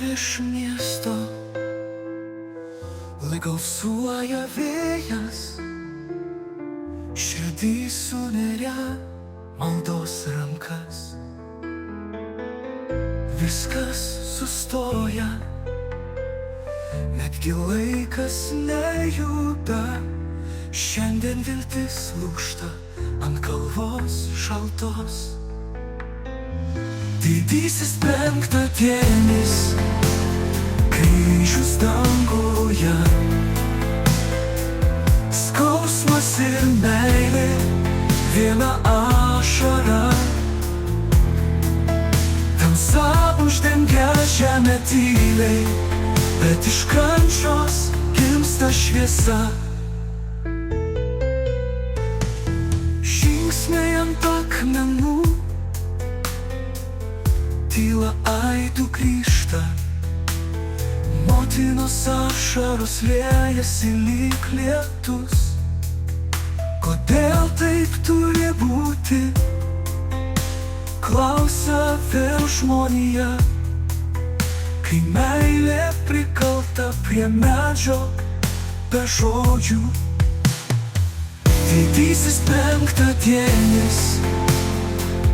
virš miesto, lyg alsuoja vėjas, širdį suneria maldos rankas. Viskas sustoja, netgi laikas nejuda. Šiandien viltis lūžta ant kalvos šaltos. Didysis penktadienis, kryžius danguje, skausmas ir meilė, viena ašara. Tamsa uždengia žemę tyliai, bet iš kančios gimsta šviesa. Žingsniai ant akmenų, tyla aidu grįžta. Motinos ašaros liejasi lyg lietus. Kodėl taip turi būti? Klausia vėl žmonija, kai meilė prikalta prie medžio be žodžių. Didysis penktadienis,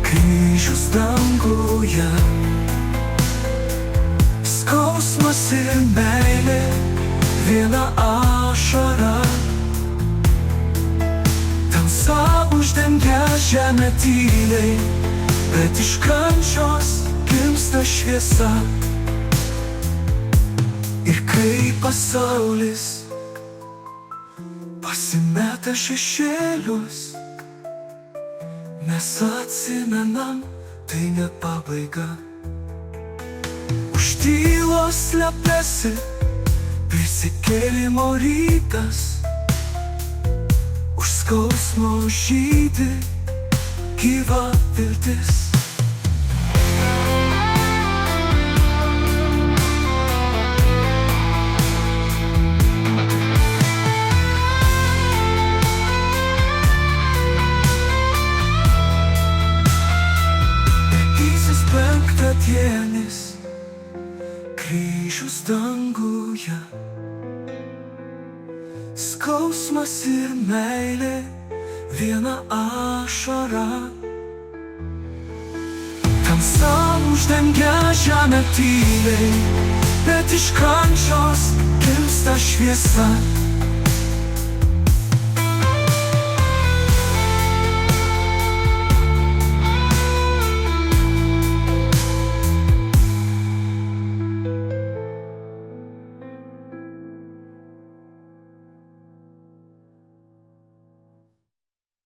kryžius danguje, skausmas ir meilė, viena ašara. Tamsa uždengia žemę tyliai, bet iš kančios gimsta šviesa. Ir kai pasaulis pasimeta šešėlius, mes atsimenam, tai ne pabaiga. Už tylos slepiasi prisikėlimo rytas, už skausmo žydi gyva viltis. Penktadienis, kryžius danguje, skausmas ir meilė, viena ašara. Tamsa uždengia žemę tyliai, bet iš kančios gimsta šviesa.